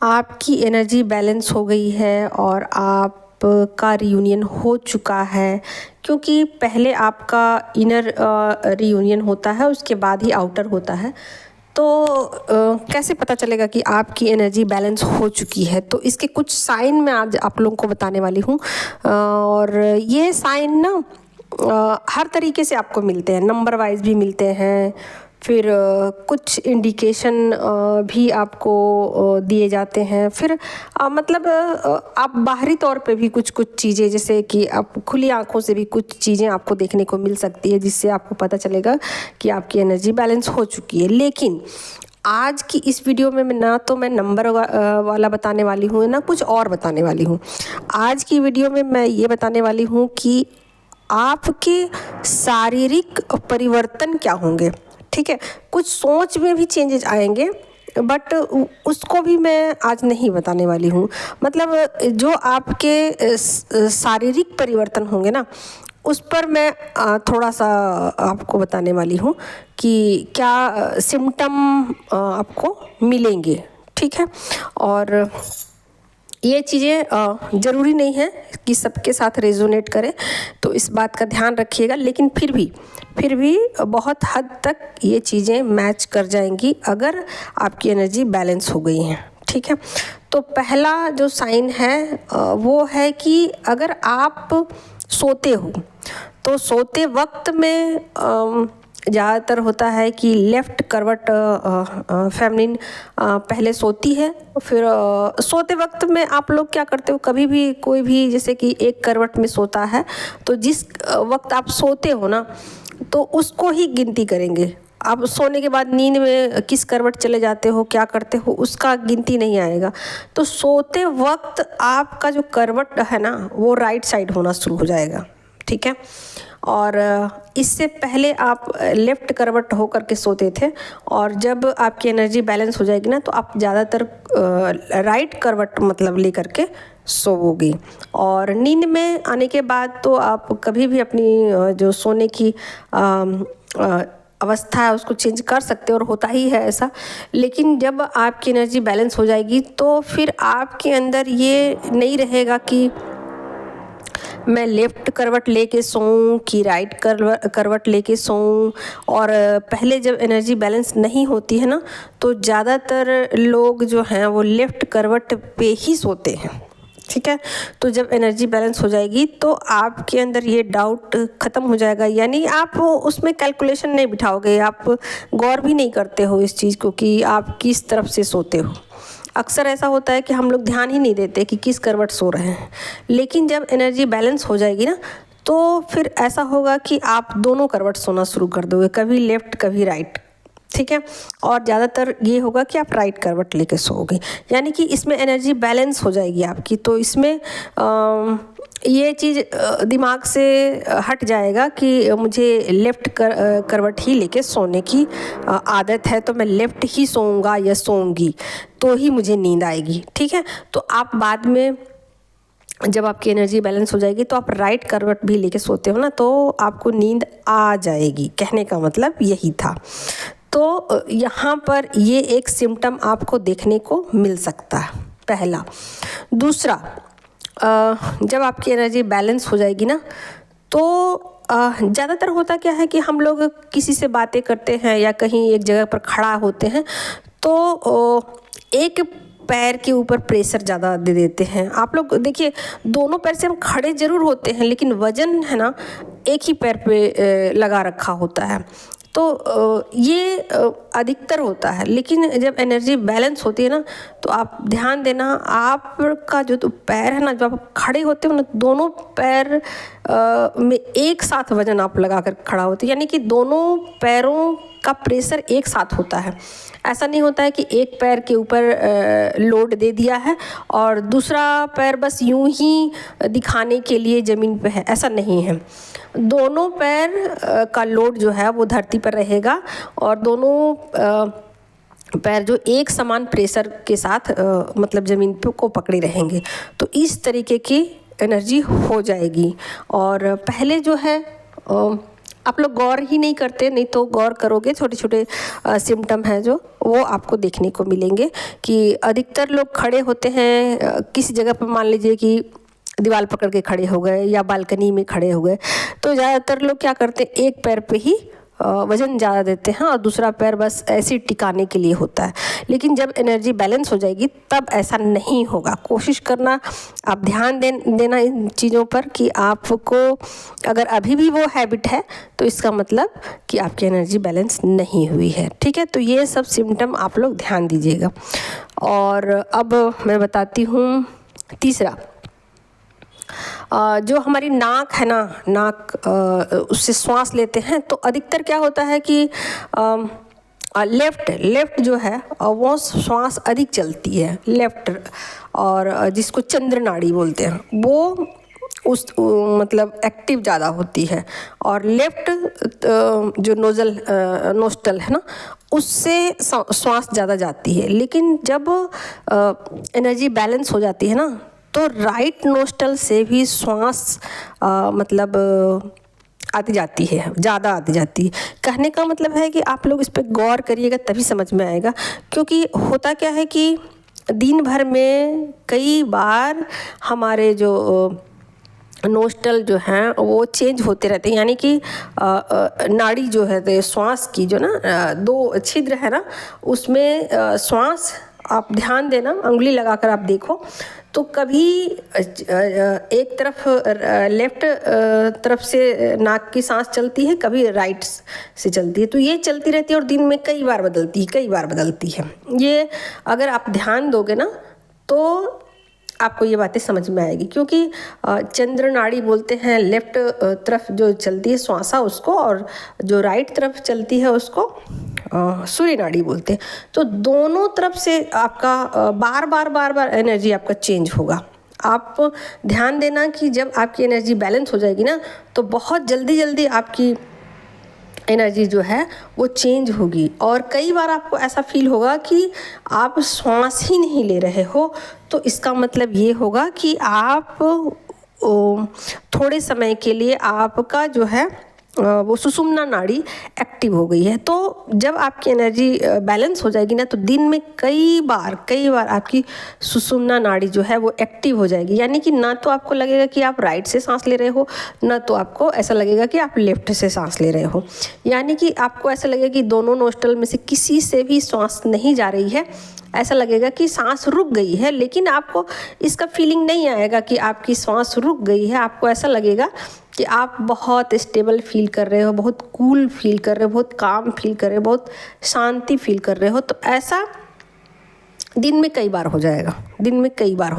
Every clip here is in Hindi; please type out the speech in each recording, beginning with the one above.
आपकी एनर्जी बैलेंस हो गई है और आपका रियूनियन हो चुका है, क्योंकि पहले आपका इनर रियूनियन होता है, उसके बाद ही आउटर होता है। तो कैसे पता चलेगा कि आपकी एनर्जी बैलेंस हो चुकी है? तो इसके कुछ साइन मैं आज आप लोगों को बताने वाली हूँ। और ये साइन ना हर तरीके से आपको मिलते हैं, नंबर वाइज भी मिलते हैं, फिर कुछ इंडिकेशन भी आपको दिए जाते हैं। फिर मतलब आप बाहरी तौर पे भी कुछ कुछ चीज़ें, जैसे कि आप खुली आंखों से भी कुछ चीज़ें आपको देखने को मिल सकती है, जिससे आपको पता चलेगा कि आपकी एनर्जी बैलेंस हो चुकी है। लेकिन आज की इस वीडियो में मैं नंबर वाला बताने वाली हूँ, ना कुछ और बताने वाली हूँ। आज की वीडियो में मैं ये बताने वाली हूँ कि आपके शारीरिक परिवर्तन क्या होंगे। ठीक है, कुछ सोच में भी चेंजेस आएंगे, बट उसको भी मैं आज नहीं बताने वाली हूँ। मतलब जो आपके शारीरिक परिवर्तन होंगे ना, उस पर मैं थोड़ा सा आपको बताने वाली हूँ कि क्या सिम्टम आपको मिलेंगे। ठीक है, और ये चीज़ें ज़रूरी नहीं है कि सबके साथ रेजोनेट करे, तो इस बात का ध्यान रखिएगा। लेकिन फिर भी बहुत हद तक ये चीज़ें मैच कर जाएंगी अगर आपकी एनर्जी बैलेंस हो गई है। ठीक है, तो पहला जो साइन है वो है कि अगर आप सोते हो तो सोते वक्त में ज़्यादातर होता है कि लेफ़्ट करवट फेमिनिन पहले सोती है। फिर सोते वक्त में आप लोग क्या करते हो, कभी भी कोई भी जैसे कि एक करवट में सोता है तो जिस वक्त आप सोते हो ना, तो उसको ही गिनती करेंगे। आप सोने के बाद नींद में किस करवट चले जाते हो, क्या करते हो, उसका गिनती नहीं आएगा। तो सोते वक्त आपका जो करवट है ना, वो राइट साइड होना शुरू हो जाएगा। ठीक है, और इससे पहले आप लेफ़्ट करवट होकर के सोते थे, और जब आपकी एनर्जी बैलेंस हो जाएगी ना, तो आप ज़्यादातर राइट करवट मतलब लेकर के सोओगे। और नींद में आने के बाद तो आप कभी भी अपनी जो सोने की अवस्था है उसको चेंज कर सकते हो, और होता ही है ऐसा। लेकिन जब आपकी एनर्जी बैलेंस हो जाएगी तो फिर आपके अंदर ये नहीं रहेगा कि मैं लेफ़्ट करवट लेके सोऊं कि राइट करवट लेके सोऊं। और पहले जब एनर्जी बैलेंस नहीं होती है ना, तो ज़्यादातर लोग जो हैं वो लेफ़्ट करवट पे ही सोते हैं। ठीक है, तो जब एनर्जी बैलेंस हो जाएगी तो आपके अंदर ये डाउट ख़त्म हो जाएगा, यानी आप उसमें कैलकुलेशन नहीं बिठाओगे, आप गौर भी नहीं करते हो इस चीज़ को कि आप किस तरफ से सोते हो। अक्सर ऐसा होता है कि हम लोग ध्यान ही नहीं देते कि किस करवट सो रहे हैं। लेकिन जब एनर्जी बैलेंस हो जाएगी ना, तो फिर ऐसा होगा कि आप दोनों करवट सोना शुरू कर दोगे, कभी लेफ़्ट कभी राइट। ठीक है, और ज़्यादातर ये होगा कि आप राइट करवट लेके सोओगे, यानी कि इसमें एनर्जी बैलेंस हो जाएगी आपकी। तो इसमें ये चीज़ दिमाग से हट जाएगा कि मुझे लेफ़्ट करवट ही लेके सोने की आदत है, तो मैं लेफ़्ट ही सोऊंगा या सोऊंगी तो ही मुझे नींद आएगी। ठीक है, तो आप बाद में जब आपकी एनर्जी बैलेंस हो जाएगी तो आप राइट करवट भी लेके सोते हो ना, तो आपको नींद आ जाएगी। कहने का मतलब यही था। तो यहाँ पर ये एक सिम्टम आपको देखने को मिल सकता है, पहला। दूसरा, जब आपकी एनर्जी बैलेंस हो जाएगी ना, तो ज़्यादातर होता क्या है कि हम लोग किसी से बातें करते हैं या कहीं एक जगह पर खड़ा होते हैं, तो एक पैर के ऊपर प्रेशर ज़्यादा दे देते हैं। आप लोग देखिए, दोनों पैर से हम खड़े ज़रूर होते हैं, लेकिन वज़न है ना एक ही पैर पे लगा रखा होता है। तो ये अधिकतर होता है। लेकिन जब एनर्जी बैलेंस होती है ना, तो आप ध्यान देना, आपका जो तो पैर है ना, जब आप खड़े होते हो ना, दोनों पैर में एक साथ वजन आप लगा कर खड़ा होते हैं, यानी कि दोनों पैरों का प्रेशर एक साथ होता है। ऐसा नहीं होता है कि एक पैर के ऊपर लोड दे दिया है और दूसरा पैर बस यूं ही दिखाने के लिए ज़मीन पे है, ऐसा नहीं है। दोनों पैर का लोड जो है वो धरती पर रहेगा, और दोनों पैर जो एक समान प्रेशर के साथ मतलब ज़मीन को पकड़े रहेंगे। तो इस तरीके की एनर्जी हो जाएगी। और पहले जो है आप लोग गौर ही नहीं करते, नहीं तो गौर करोगे छोटे छोटे सिम्टम हैं जो वो आपको देखने को मिलेंगे कि अधिकतर लोग खड़े होते हैं किसी जगह पर, मान लीजिए कि दीवार पकड़ के खड़े हो गए या बालकनी में खड़े हो गए, तो ज़्यादातर लोग क्या करते हैं, एक पैर पे ही वज़न ज़्यादा देते हैं और दूसरा पैर बस ऐसे ही टिकाने के लिए होता है। लेकिन जब एनर्जी बैलेंस हो जाएगी तब ऐसा नहीं होगा। कोशिश करना, आप ध्यान देना इन चीज़ों पर कि आपको अगर अभी भी वो हैबिट है तो इसका मतलब कि आपकी एनर्जी बैलेंस नहीं हुई है। ठीक है, तो ये सब सिम्टम आप लोग ध्यान दीजिएगा। और अब मैं बताती हूँ तीसरा, जो हमारी नाक है ना, नाक उससे श्वास लेते हैं तो अधिकतर क्या होता है कि लेफ्ट जो है वो श्वास अधिक चलती है, लेफ्ट, और जिसको चंद्र नाड़ी बोलते हैं वो उस मतलब एक्टिव ज़्यादा होती है। और लेफ्ट जो नोस्टल है ना, उससे श्वास ज़्यादा जाती है। लेकिन जब एनर्जी बैलेंस हो जाती है ना तो राइट नोस्टल से भी श्वास मतलब आती जाती है, ज़्यादा आती जाती है। कहने का मतलब है कि आप लोग इस पर गौर करिएगा तभी समझ में आएगा। क्योंकि होता क्या है कि दिन भर में कई बार हमारे जो नोस्टल जो हैं वो चेंज होते रहते हैं, यानी कि नाड़ी जो है श्वास की जो ना 2 छिद्र है ना, उसमें श्वास आप ध्यान देना, उंगली लगाकर आप देखो तो कभी एक तरफ लेफ्ट तरफ से नाक की सांस चलती है, कभी राइट से चलती है। तो ये चलती रहती है और दिन में कई बार बदलती है। ये अगर आप ध्यान दोगे ना तो आपको ये बातें समझ में आएगी। क्योंकि चंद्र नाड़ी बोलते हैं लेफ्ट तरफ जो चलती है श्वासा उसको, और जो राइट तरफ चलती है उसको सूर्य नाड़ी बोलते हैं। तो दोनों तरफ से आपका बार बार एनर्जी आपका चेंज होगा। आप ध्यान देना कि जब आपकी एनर्जी बैलेंस हो जाएगी ना तो बहुत जल्दी आपकी एनर्जी जो है वो चेंज होगी। और कई बार आपको ऐसा फील होगा कि आप श्वास ही नहीं ले रहे हो, तो इसका मतलब ये होगा कि आप थोड़े समय के लिए आपका जो है वो सुषुम्ना नाड़ी एक्टिव हो गई है। तो जब आपकी एनर्जी बैलेंस हो जाएगी ना तो दिन में कई बार आपकी सुषुम्ना नाड़ी जो है वो एक्टिव हो जाएगी। यानी कि ना तो आपको लगेगा कि आप राइट से सांस ले रहे हो, ना तो आपको ऐसा लगेगा कि आप लेफ्ट से सांस ले रहे हो। यानी कि आपको ऐसा लगेगा कि दोनों नोस्ट्रल में से किसी से भी सांस नहीं जा रही है। ऐसा लगेगा कि सांस रुक गई है, लेकिन आपको इसका फीलिंग नहीं आएगा कि आपकी सांस रुक गई है। आपको ऐसा लगेगा कि आप बहुत स्टेबल फील कर रहे हो, बहुत कूल फील कर रहे हो, बहुत काम फील कर रहे हो, बहुत शांति फील कर रहे हो। तो ऐसा दिन में कई बार हो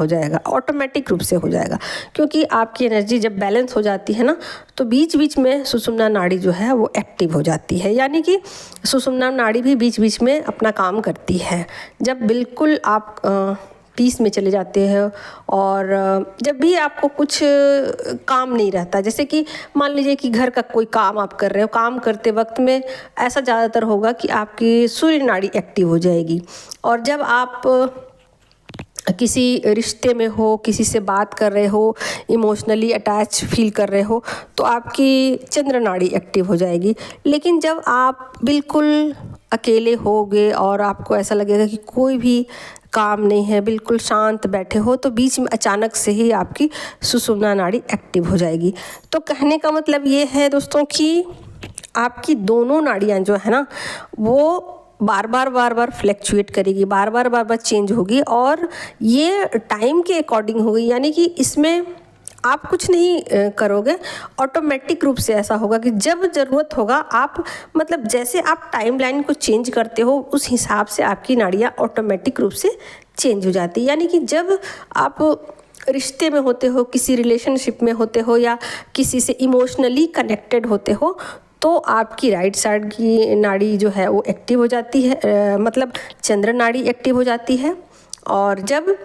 जाएगा, ऑटोमेटिक रूप से हो जाएगा। क्योंकि आपकी एनर्जी जब बैलेंस हो जाती है ना तो बीच बीच में सुषुम्ना नाड़ी जो है वो एक्टिव हो जाती है। यानी कि सुषुम्ना नाड़ी भी बीच बीच में अपना काम करती है। जब बिल्कुल आप पीस में चले जाते हैं और जब भी आपको कुछ काम नहीं रहता, जैसे कि मान लीजिए कि घर का कोई काम आप कर रहे हो, काम करते वक्त में ऐसा ज़्यादातर होगा कि आपकी सूर्य नाड़ी एक्टिव हो जाएगी। और जब आप किसी रिश्ते में हो, किसी से बात कर रहे हो, इमोशनली अटैच फील कर रहे हो, तो आपकी चंद्र नाड़ी एक्टिव हो जाएगी। लेकिन जब आप बिल्कुल अकेले होगे और आपको ऐसा लगेगा कि कोई भी काम नहीं है, बिल्कुल शांत बैठे हो, तो बीच में अचानक से ही आपकी सुषुम्ना नाड़ी एक्टिव हो जाएगी। तो कहने का मतलब ये है दोस्तों कि आपकी दोनों नाड़ियाँ जो है ना वो बार बार फ्लैक्चुएट करेगी, बार बार चेंज होगी और ये टाइम के अकॉर्डिंग होगी। यानी कि इसमें आप कुछ नहीं करोगे, ऑटोमेटिक रूप से ऐसा होगा कि जब ज़रूरत होगा आप मतलब जैसे आप टाइमलाइन को चेंज करते हो उस हिसाब से आपकी नाड़ियाँ ऑटोमेटिक रूप से चेंज हो जाती है। यानी कि जब आप रिश्ते में होते हो, किसी रिलेशनशिप में होते हो या किसी से इमोशनली कनेक्टेड होते हो, तो आपकी राइट साइड की नाड़ी जो है वो एक्टिव हो जाती है, मतलब चंद्र नाड़ी एक्टिव हो जाती है। और जब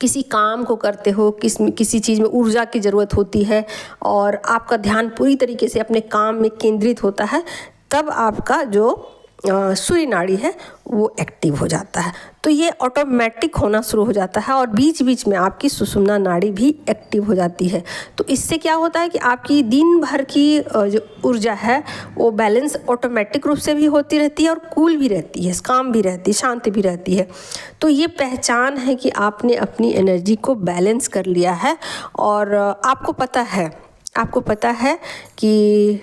किसी काम को करते हो, किसी चीज़ में ऊर्जा की ज़रूरत होती है और आपका ध्यान पूरी तरीके से अपने काम में केंद्रित होता है, तब आपका जो सूर्य नाड़ी है वो एक्टिव हो जाता है। तो ये ऑटोमेटिक होना शुरू हो जाता है और बीच बीच में आपकी सुषुम्ना नाड़ी भी एक्टिव हो जाती है। तो इससे क्या होता है कि आपकी दिन भर की जो ऊर्जा है वो बैलेंस ऑटोमेटिक रूप से भी होती रहती है और कूल भी रहती है, काम भी रहती है, शांत भी रहती है। तो ये पहचान है कि आपने अपनी एनर्जी को बैलेंस कर लिया है और आपको पता है कि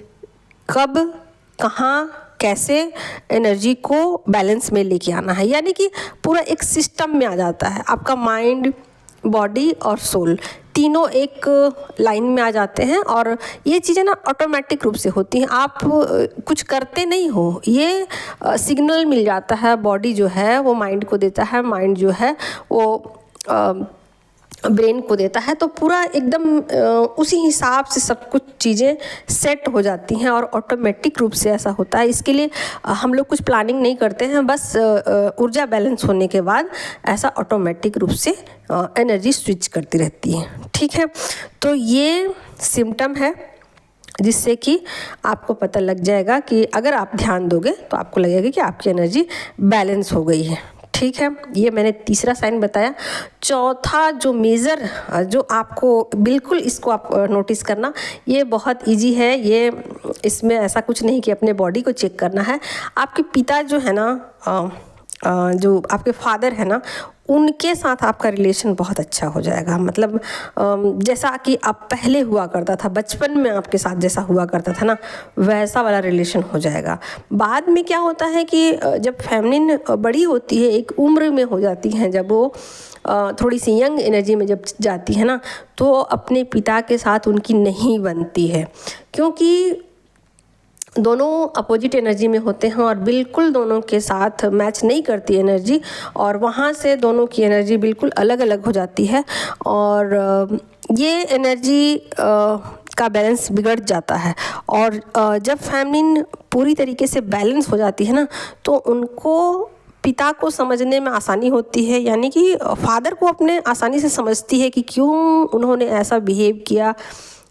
कब, कहाँ, कैसे एनर्जी को बैलेंस में लेके आना है। यानी कि पूरा एक सिस्टम में आ जाता है। आपका माइंड, बॉडी और सोल तीनों एक लाइन में आ जाते हैं और ये चीज़ें ना ऑटोमेटिक रूप से होती हैं। आप कुछ करते नहीं हो, ये सिग्नल मिल जाता है। बॉडी जो है वो माइंड को देता है, माइंड जो है वो ब्रेन को देता है। तो पूरा एकदम उसी हिसाब से सब कुछ चीज़ें सेट हो जाती हैं और ऑटोमेटिक रूप से ऐसा होता है। इसके लिए हम लोग कुछ प्लानिंग नहीं करते हैं, बस ऊर्जा बैलेंस होने के बाद ऐसा ऑटोमेटिक रूप से एनर्जी स्विच करती रहती है। ठीक है, तो ये सिम्टम है जिससे कि आपको पता लग जाएगा कि अगर आप ध्यान दोगे तो आपको लगेगा कि आपकी एनर्जी बैलेंस हो गई है। ठीक है, ये मैंने तीसरा साइन बताया। चौथा जो मेज़र, जो आपको बिल्कुल इसको आप नोटिस करना, ये बहुत इजी है। ये इसमें ऐसा कुछ नहीं कि अपने बॉडी को चेक करना है। आपके पिता जो है ना, जो आपके फादर है ना, उनके साथ आपका रिलेशन बहुत अच्छा हो जाएगा। मतलब जैसा कि आप पहले हुआ करता था, बचपन में आपके साथ जैसा हुआ करता था ना, वैसा वाला रिलेशन हो जाएगा। बाद में क्या होता है कि जब फेमिनिन बड़ी होती है, एक उम्र में हो जाती हैं, जब वो थोड़ी सी यंग एनर्जी में जब जाती है ना, तो अपने पिता के साथ उनकी नहीं बनती है, क्योंकि दोनों अपोजिट एनर्जी में होते हैं और बिल्कुल दोनों के साथ मैच नहीं करती एनर्जी, और वहाँ से दोनों की एनर्जी बिल्कुल अलग अलग हो जाती है और ये एनर्जी का बैलेंस बिगड़ जाता है। और जब फेमिनिन पूरी तरीके से बैलेंस हो जाती है ना, तो उनको पिता को समझने में आसानी होती है। यानी कि फादर को अपने आसानी से समझती है कि क्यों उन्होंने ऐसा बिहेव किया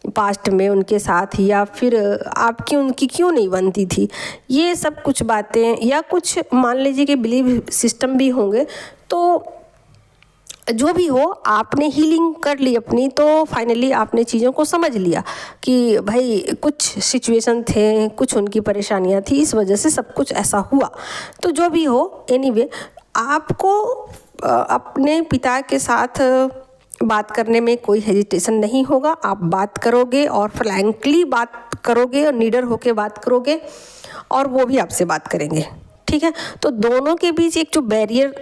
पास्ट में उनके साथ, या फिर आपकी उनकी क्यों नहीं बनती थी। ये सब कुछ बातें, या कुछ मान लीजिए कि बिलीव सिस्टम भी होंगे। तो जो भी हो, आपने हीलिंग कर ली अपनी, तो फाइनली आपने चीज़ों को समझ लिया कि भाई कुछ सिचुएशन थे, कुछ उनकी परेशानियां थी, इस वजह से सब कुछ ऐसा हुआ। तो जो भी हो, एनीवे आपको अपने पिता के साथ बात करने में कोई हेजिटेशन नहीं होगा। आप बात करोगे और फ्रैंकली बात करोगे और निडर होके बात करोगे, और वो भी आपसे बात करेंगे। ठीक है, तो दोनों के बीच एक जो बैरियर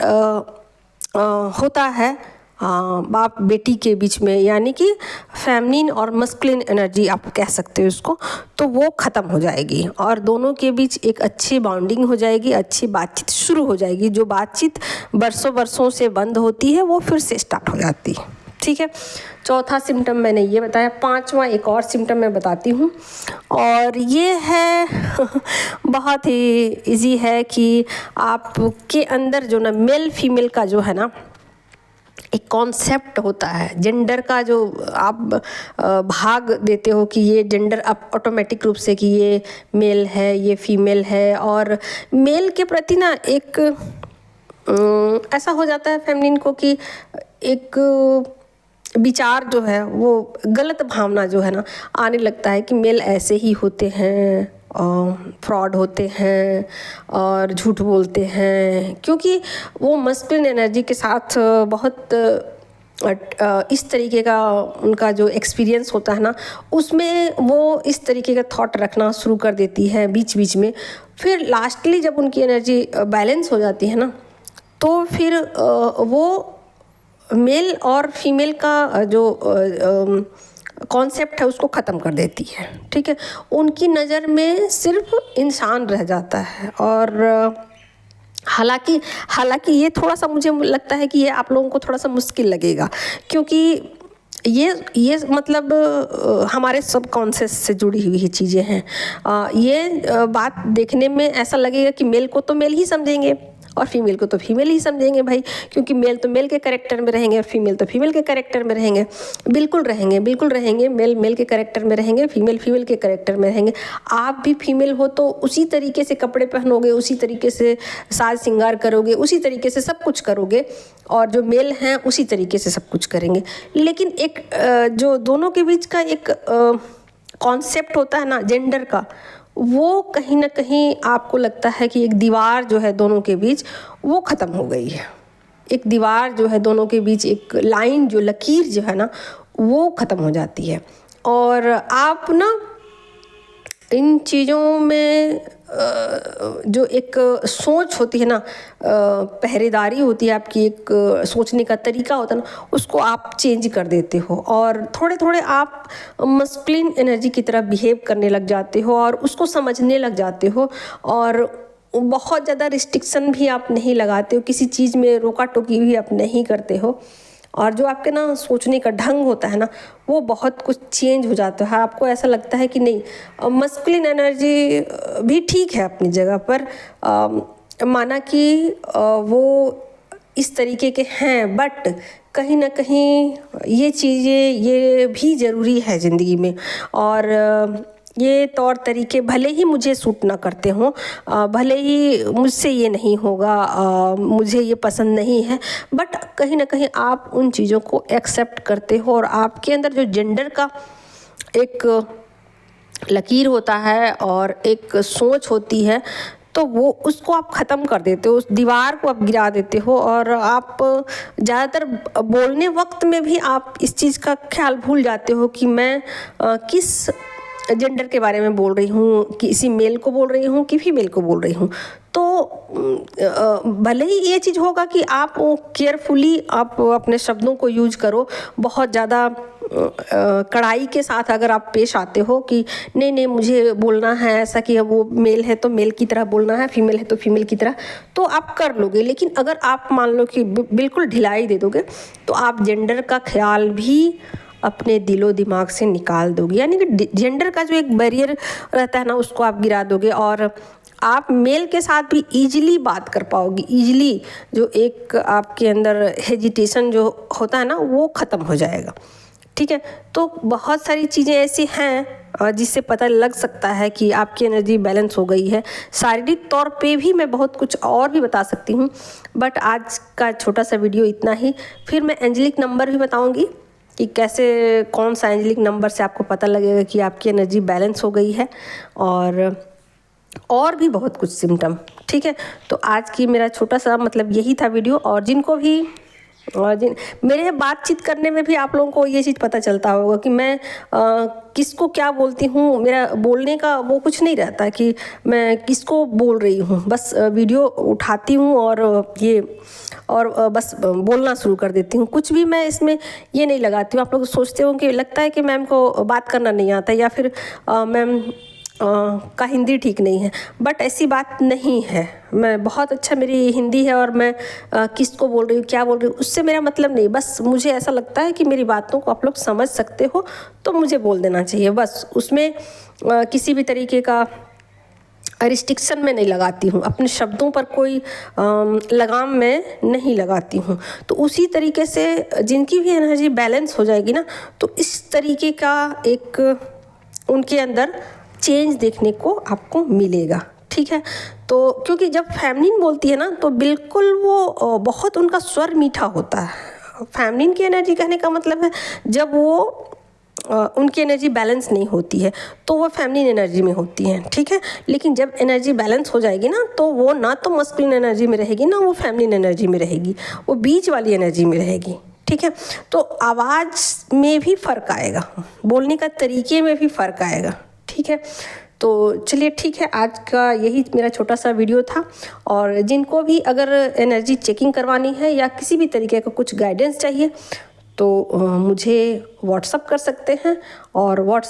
होता है बाप बेटी के बीच में, यानी कि फेमिनिन और मस्कुलिन एनर्जी आप कह सकते हो उसको, तो वो ख़त्म हो जाएगी और दोनों के बीच एक अच्छी बॉन्डिंग हो जाएगी, अच्छी बातचीत शुरू हो जाएगी। जो बातचीत बरसों से बंद होती है वो फिर से स्टार्ट हो जाती है। ठीक है, चौथा सिम्टम मैंने ये बताया। पांचवा एक और सिम्टम मैं बताती हूँ, और ये है बहुत ही इजी है कि आपके अंदर जो ना मेल फीमेल का जो है ना एक कॉन्सेप्ट होता है, जेंडर का जो आप भाग देते हो कि ये जेंडर आप ऑटोमेटिक रूप से कि ये मेल है, ये फीमेल है, और मेल के प्रति ना एक ऐसा हो जाता है फेमिनिन को कि एक विचार जो है वो गलत भावना जो है ना आने लगता है कि मेल ऐसे ही होते हैं, फ्रॉड होते हैं और झूठ बोलते हैं, क्योंकि वो मस्कुलिन एनर्जी के साथ बहुत इस तरीके का उनका जो एक्सपीरियंस होता है ना, उसमें वो इस तरीके का थॉट रखना शुरू कर देती है बीच बीच में। फिर लास्टली जब उनकी एनर्जी बैलेंस हो जाती है ना, तो फिर वो मेल और फीमेल का जो कॉन्सेप्ट है उसको ख़त्म कर देती है। ठीक है, उनकी नज़र में सिर्फ इंसान रह जाता है। और हालांकि ये थोड़ा सा मुझे लगता है कि ये आप लोगों को थोड़ा सा मुश्किल लगेगा, क्योंकि ये मतलब हमारे सबकॉन्शियस से जुड़ी हुई चीज़ें हैं। ये बात देखने में ऐसा लगेगा कि मेल को तो मेल ही समझेंगे, और फीमेल को तो फीमेल ही समझेंगे भाई, क्योंकि मेल तो मेल के कैरेक्टर में रहेंगे और फीमेल तो फीमेल के कैरेक्टर में रहेंगे। बिल्कुल रहेंगे, बिल्कुल रहेंगे, मेल मेल के कैरेक्टर में रहेंगे, फीमेल फीमेल के कैरेक्टर में रहेंगे। आप भी फीमेल हो तो उसी तरीके से कपड़े पहनोगे, उसी तरीके से साज श्रृंगार करोगे, उसी तरीके से सब कुछ करोगे, और जो मेल हैं उसी तरीके से सब कुछ करेंगे। लेकिन एक जो दोनों के बीच का एक कॉन्सेप्ट होता है ना जेंडर का, वो कहीं ना कहीं आपको लगता है कि एक दीवार जो है दोनों के बीच वो ख़त्म हो गई है। एक दीवार जो है दोनों के बीच, एक लाइन जो लकीर जो है ना वो ख़त्म हो जाती है। और आप ना इन चीज़ों में जो एक सोच होती है ना, पहरेदारी होती है आपकी, एक सोचने का तरीका होता है ना, उसको आप चेंज कर देते हो और थोड़े थोड़े आप मस्कुलिन एनर्जी की तरह बिहेव करने लग जाते हो और उसको समझने लग जाते हो। और बहुत ज़्यादा रिस्ट्रिक्शन भी आप नहीं लगाते हो, किसी चीज़ में रोका टोकी भी आप नहीं करते हो। और जो आपके ना सोचने का ढंग होता है ना वो बहुत कुछ चेंज हो जाता है। आपको ऐसा लगता है कि नहीं, मस्कुलिन एनर्जी भी ठीक है अपनी जगह पर, माना कि वो इस तरीके के हैं, बट कहीं ना कहीं ये चीज़ें ये भी ज़रूरी है ज़िंदगी में। और ये तौर तरीके भले ही मुझे सूट ना करते हों, भले ही मुझसे ये नहीं होगा, मुझे ये पसंद नहीं है, बट कहीं ना कहीं आप उन चीज़ों को एक्सेप्ट करते हो और आपके अंदर जो जेंडर का एक लकीर होता है और एक सोच होती है, तो वो उसको आप ख़त्म कर देते हो, उस दीवार को आप गिरा देते हो। और आप ज़्यादातर बोलने वक्त में भी आप इस चीज़ का ख्याल भूल जाते हो कि मैं किस जेंडर के बारे में बोल रही हूँ, कि इसी मेल को बोल रही हूँ कि फीमेल को बोल रही हूँ। तो भले ही ये चीज़ होगा कि आप केयरफुली आप अपने शब्दों को यूज करो, बहुत ज़्यादा कड़ाई के साथ अगर आप पेश आते हो कि नहीं नहीं मुझे बोलना है ऐसा कि वो मेल है तो मेल की तरह बोलना है, फीमेल है तो फीमेल की तरह, तो आप कर लोगे। लेकिन अगर आप मान लो कि बिल्कुल ढिलाई दे दोगे तो आप जेंडर का ख्याल भी अपने दिलो दिमाग से निकाल दोगे, यानी कि जेंडर का जो एक बैरियर रहता है ना उसको आप गिरा दोगे और आप मेल के साथ भी ईजिली बात कर पाओगे। ईजिली जो एक आपके अंदर हेजिटेशन जो होता है ना वो ख़त्म हो जाएगा। ठीक है, तो बहुत सारी चीज़ें ऐसी हैं जिससे पता लग सकता है कि आपकी एनर्जी बैलेंस हो गई है। शारीरिक तौर पे भी मैं बहुत कुछ और भी बता सकती हूँ, बट आज का छोटा सा वीडियो इतना ही। फिर मैं एंजेलिक नंबर भी बताऊँगी कि कैसे, कौन सा एंजेलिक नंबर से आपको पता लगेगा कि आपकी एनर्जी बैलेंस हो गई है, और भी बहुत कुछ सिम्टम। ठीक है, तो आज की मेरा छोटा सा मतलब यही था वीडियो। और जिनको भी मेरे बातचीत करने में भी आप लोगों को ये चीज़ पता चलता होगा कि मैं किसको क्या बोलती हूँ, मेरा बोलने का वो कुछ नहीं रहता कि मैं किसको बोल रही हूँ, बस वीडियो उठाती हूँ और बस बोलना शुरू कर देती हूँ। कुछ भी मैं इसमें ये नहीं लगाती हूँ। आप लोग सोचते हो कि लगता है कि मैम को बात करना नहीं आता या फिर मैम का हिंदी ठीक नहीं है, बट ऐसी बात नहीं है। मैं बहुत अच्छा मेरी हिंदी है और मैं किसको बोल रही हूँ क्या बोल रही हूँ उससे मेरा मतलब नहीं, बस मुझे ऐसा लगता है कि मेरी बातों को आप लोग समझ सकते हो तो मुझे बोल देना चाहिए। बस उसमें किसी भी तरीके का रिस्ट्रिक्शन में नहीं लगाती हूँ, अपने शब्दों पर कोई लगाम में नहीं लगाती हूँ। तो उसी तरीके से जिनकी भी एनर्जी बैलेंस हो जाएगी ना, तो इस तरीके का एक उनके अंदर चेंज देखने को आपको मिलेगा। ठीक है, तो क्योंकि जब फेमिनिन बोलती है ना तो बिल्कुल वो बहुत उनका स्वर मीठा होता है। फेमिनिन की एनर्जी कहने का मतलब है जब वो उनकी एनर्जी बैलेंस नहीं होती है तो वो फेमिनिन एनर्जी में होती हैं। ठीक है, लेकिन जब एनर्जी बैलेंस हो जाएगी ना तो वो ना तो मस्कुलिन एनर्जी में रहेगी ना वो फेमिनिन एनर्जी में रहेगी, वो बीच वाली एनर्जी में रहेगी। ठीक है, तो आवाज़ में भी फ़र्क आएगा, बोलने का तरीके में भी फ़र्क आएगा। ठीक है, तो चलिए ठीक है, आज का यही मेरा छोटा सा वीडियो था। और जिनको भी अगर एनर्जी चेकिंग करवानी है या किसी भी तरीके का कुछ गाइडेंस चाहिए तो मुझे व्हाट्सअप कर सकते हैं। और व्हाट्सअप